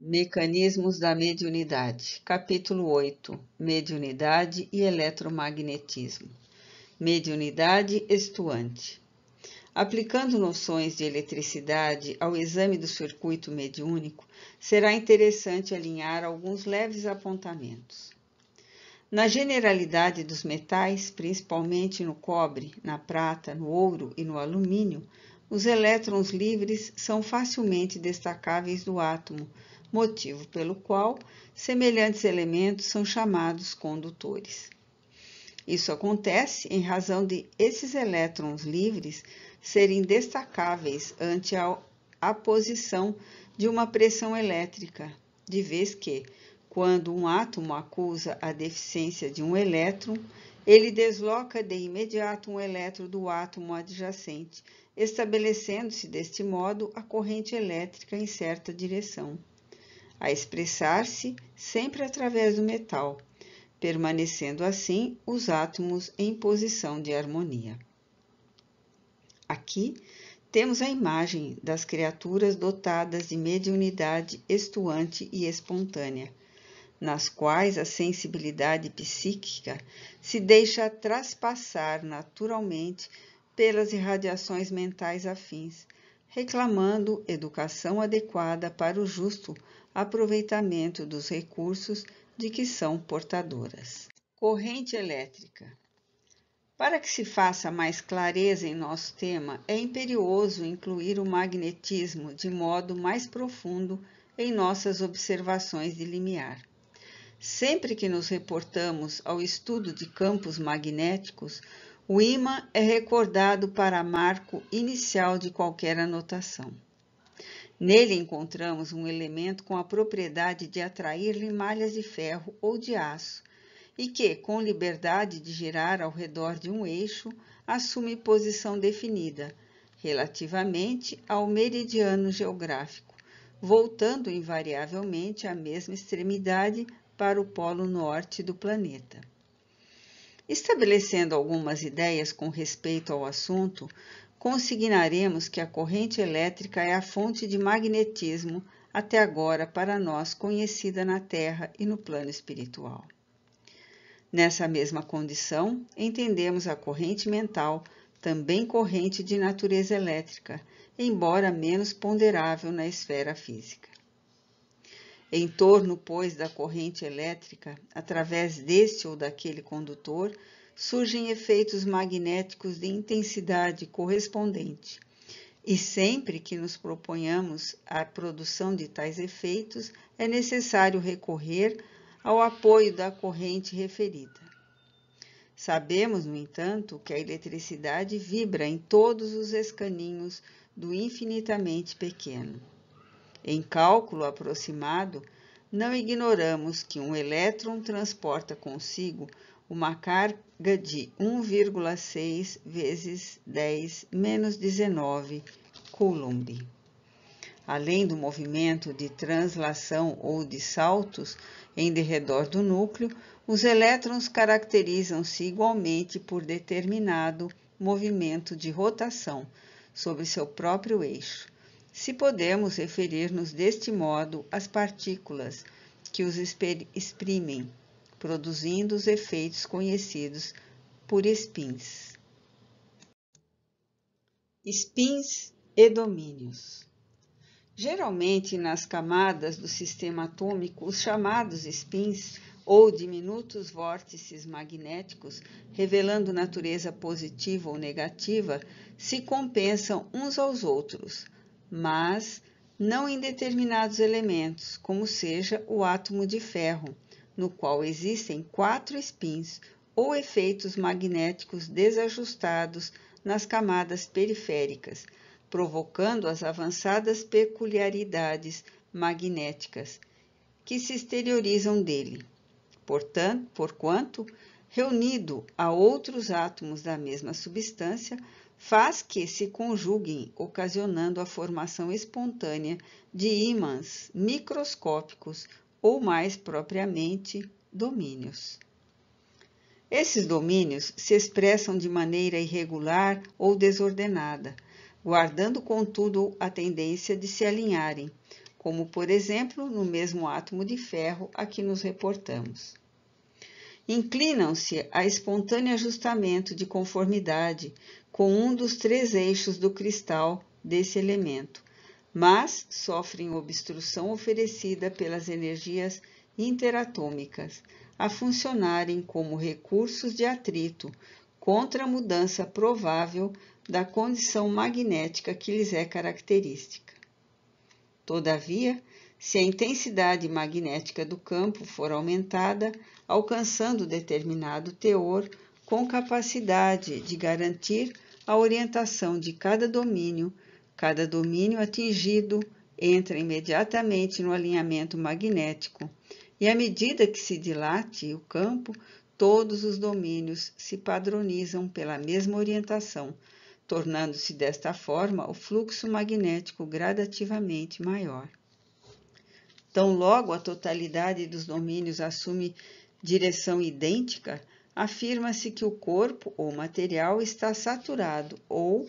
Mecanismos da mediunidade. Capítulo 8. Mediunidade e eletromagnetismo. Mediunidade estuante. Aplicando noções de eletricidade ao exame do circuito mediúnico, será interessante alinhar alguns leves apontamentos. Na generalidade dos metais, principalmente no cobre, na prata, no ouro e no alumínio, os elétrons livres são facilmente destacáveis do átomo, motivo pelo qual semelhantes elementos são chamados condutores. Isso acontece em razão de esses elétrons livres serem destacáveis ante a aposição de uma pressão elétrica, de vez que, quando um átomo acusa a deficiência de um elétron, ele desloca de imediato um elétron do átomo adjacente, estabelecendo-se deste modo a corrente elétrica em certa direção, a expressar-se sempre através do metal, permanecendo assim os átomos em posição de harmonia. Aqui temos a imagem das criaturas dotadas de mediunidade estuante e espontânea, nas quais a sensibilidade psíquica se deixa traspassar naturalmente pelas irradiações mentais afins, reclamando educação adequada para o justo aproveitamento dos recursos de que são portadoras. Corrente elétrica. Para que se faça mais clareza em nosso tema, é imperioso incluir o magnetismo de modo mais profundo em nossas observações de limiar. Sempre que nos reportamos ao estudo de campos magnéticos, o ímã é recordado para marco inicial de qualquer anotação. Nele encontramos um elemento com a propriedade de atrair limalhas de ferro ou de aço, e que, com liberdade de girar ao redor de um eixo, assume posição definida, relativamente ao meridiano geográfico, voltando invariavelmente à mesma extremidade para o polo norte do planeta. Estabelecendo algumas ideias com respeito ao assunto, consignaremos que a corrente elétrica é a fonte de magnetismo até agora para nós conhecida na Terra e no plano espiritual. Nessa mesma condição, entendemos a corrente mental, também corrente de natureza elétrica, embora menos ponderável na esfera física. Em torno, pois, da corrente elétrica, através deste ou daquele condutor, surgem efeitos magnéticos de intensidade correspondente. E sempre que nos proponhamos a produção de tais efeitos, é necessário recorrer ao apoio da corrente referida. Sabemos, no entanto, que a eletricidade vibra em todos os escaninhos do infinitamente pequeno. Em cálculo aproximado, não ignoramos que um elétron transporta consigo uma carga de 1,6 vezes 10 menos 19 Coulomb. Além do movimento de translação ou de saltos em derredor do núcleo, os elétrons caracterizam-se igualmente por determinado movimento de rotação sobre seu próprio eixo, se podemos referir-nos deste modo às partículas que os exprimem, produzindo os efeitos conhecidos por spins. Spins e domínios. Geralmente, nas camadas do sistema atômico, os chamados spins, ou diminutos vórtices magnéticos, revelando natureza positiva ou negativa, se compensam uns aos outros, mas não em determinados elementos, como seja o átomo de ferro, no qual existem 4 spins, ou efeitos magnéticos desajustados nas camadas periféricas, provocando as avançadas peculiaridades magnéticas que se exteriorizam dele. Porquanto, reunido a outros átomos da mesma substância, faz que se conjuguem, ocasionando a formação espontânea de ímãs microscópicos ou, mais propriamente, domínios. Esses domínios se expressam de maneira irregular ou desordenada, guardando, contudo, a tendência de se alinharem, como, por exemplo, no mesmo átomo de ferro a que nos reportamos. Inclinam-se a espontâneo ajustamento de conformidade com um dos 3 eixos do cristal desse elemento, mas sofrem obstrução oferecida pelas energias interatômicas, a funcionarem como recursos de atrito contra a mudança provável da condição magnética que lhes é característica. Todavia, se a intensidade magnética do campo for aumentada, alcançando determinado teor, com capacidade de garantir a orientação de cada domínio atingido entra imediatamente no alinhamento magnético, e à medida que se dilate o campo, todos os domínios se padronizam pela mesma orientação, tornando-se desta forma o fluxo magnético gradativamente maior. Tão logo a totalidade dos domínios assume direção idêntica, afirma-se que o corpo ou material está saturado ou,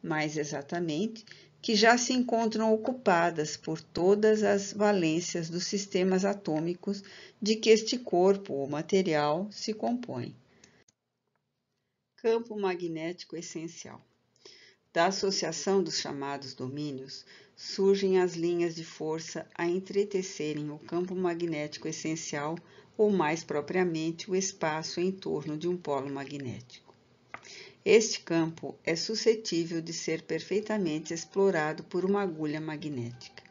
mais exatamente, que já se encontram ocupadas por todas as valências dos sistemas atômicos de que este corpo ou material se compõe. Campo magnético essencial. Da associação dos chamados domínios, surgem as linhas de força a entretecerem o campo magnético essencial, ou mais propriamente o espaço em torno de um polo magnético. Este campo é suscetível de ser perfeitamente explorado por uma agulha magnética.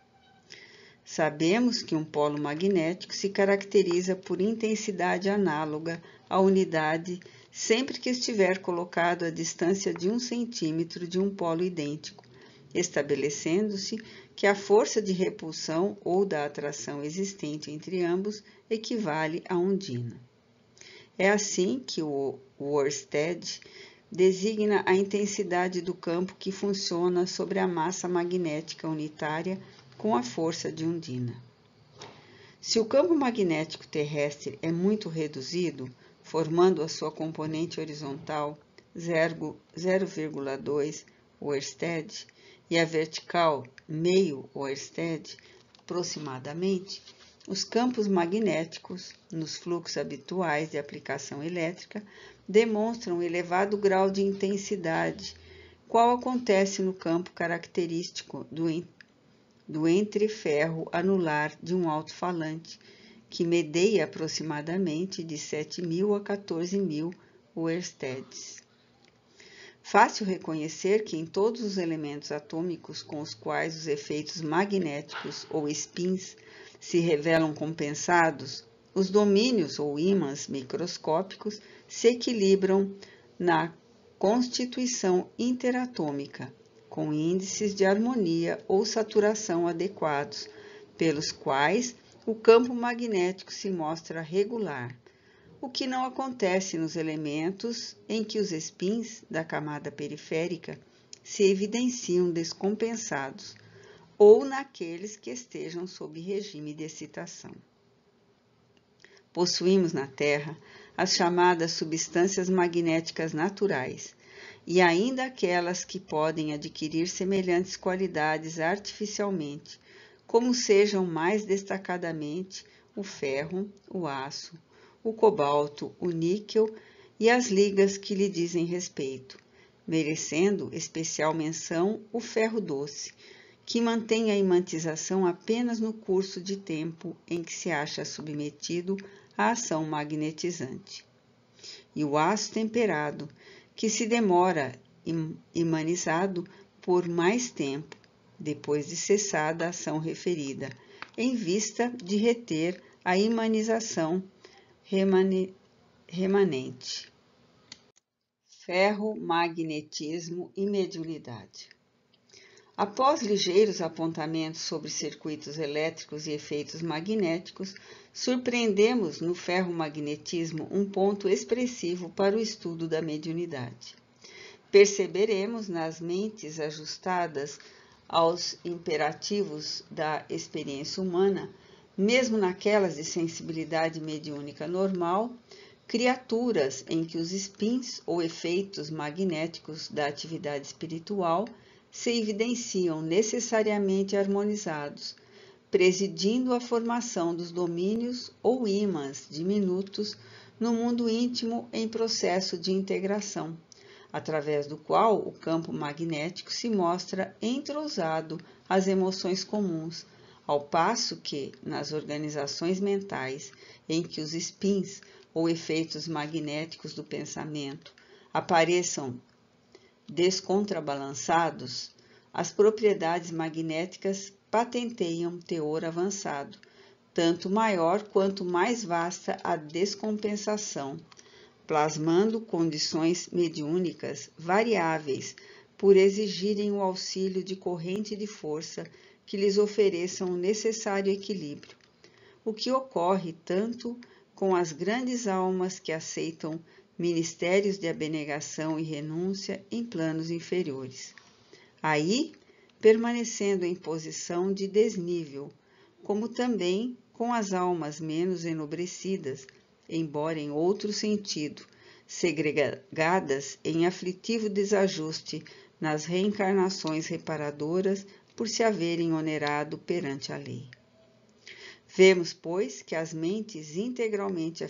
Sabemos que um polo magnético se caracteriza por intensidade análoga à unidade sempre que estiver colocado à distância de 1 centímetro de um polo idêntico, estabelecendo-se que a força de repulsão ou da atração existente entre ambos equivale a ondina. É assim que o Oersted designa a intensidade do campo que funciona sobre a massa magnética unitária com a força de ondina. Se o campo magnético terrestre é muito reduzido, formando a sua componente horizontal 0,2 Oersted e a vertical meio Oersted, aproximadamente, os campos magnéticos, nos fluxos habituais de aplicação elétrica, demonstram elevado grau de intensidade, qual acontece no campo característico do entreferro anular de um alto-falante, que medeia aproximadamente de 7.000 a 14.000 Oersteds. Fácil reconhecer que em todos os elementos atômicos com os quais os efeitos magnéticos ou spins se revelam compensados, os domínios ou ímãs microscópicos se equilibram na constituição interatômica, com índices de harmonia ou saturação adequados, pelos quais o campo magnético se mostra regular, o que não acontece nos elementos em que os spins da camada periférica se evidenciam descompensados, ou naqueles que estejam sob regime de excitação. Possuímos na Terra as chamadas substâncias magnéticas naturais, e ainda aquelas que podem adquirir semelhantes qualidades artificialmente, como sejam mais destacadamente o ferro, o aço, o cobalto, o níquel e as ligas que lhe dizem respeito, merecendo especial menção o ferro doce, que mantém a imantização apenas no curso de tempo em que se acha submetido à ação magnetizante, e o aço temperado, que se demora imanizado por mais tempo, depois de cessada a ação referida, em vista de reter a imanização remanente. Ferro, magnetismo e mediunidade. Após ligeiros apontamentos sobre circuitos elétricos e efeitos magnéticos, surpreendemos no ferromagnetismo um ponto expressivo para o estudo da mediunidade. Perceberemos nas mentes ajustadas aos imperativos da experiência humana, mesmo naquelas de sensibilidade mediúnica normal, criaturas em que os spins ou efeitos magnéticos da atividade espiritual se evidenciam necessariamente harmonizados, presidindo a formação dos domínios ou ímãs diminutos no mundo íntimo em processo de integração, através do qual o campo magnético se mostra entrosado às emoções comuns, ao passo que, nas organizações mentais em que os spins ou efeitos magnéticos do pensamento apareçam descontrabalançados, as propriedades magnéticas patenteiam teor avançado, tanto maior quanto mais vasta a descompensação, plasmando condições mediúnicas variáveis por exigirem o auxílio de corrente de força que lhes ofereçam o necessário equilíbrio, o que ocorre tanto com as grandes almas que aceitam ministérios de abnegação e renúncia em planos inferiores. Aí, permanecendo em posição de desnível, como também com as almas menos enobrecidas, embora em outro sentido, segregadas em aflitivo desajuste nas reencarnações reparadoras por se haverem onerado perante a lei. Vemos, pois, que as mentes integralmente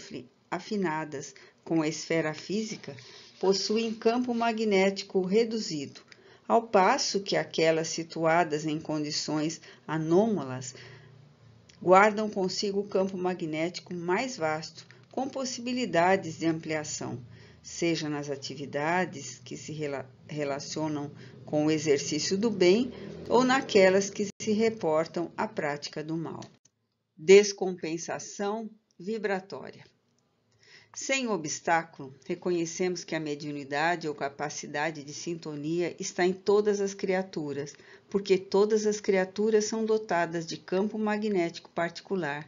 afinadas com a esfera física possuem campo magnético reduzido, ao passo que aquelas situadas em condições anômalas guardam consigo o campo magnético mais vasto, com possibilidades de ampliação, seja nas atividades que se relacionam com o exercício do bem ou naquelas que se reportam à prática do mal. Descompensação vibratória. Sem obstáculo, reconhecemos que a mediunidade ou capacidade de sintonia está em todas as criaturas, porque todas as criaturas são dotadas de campo magnético particular.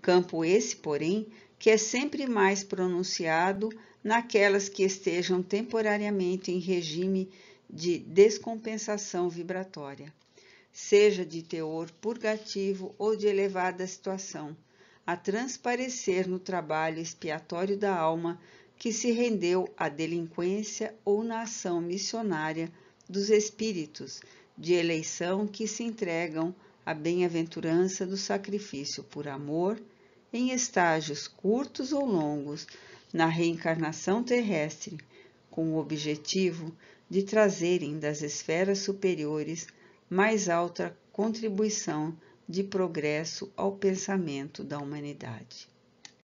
Campo esse, porém, que é sempre mais pronunciado naquelas que estejam temporariamente em regime de descompensação vibratória, seja de teor purgativo ou de elevada situação, a transparecer no trabalho expiatório da alma que se rendeu à delinquência ou na ação missionária dos espíritos de eleição que se entregam à bem-aventurança do sacrifício por amor, em estágios curtos ou longos, na reencarnação terrestre, com o objetivo de trazerem das esferas superiores mais alta contribuição de progresso ao pensamento da humanidade.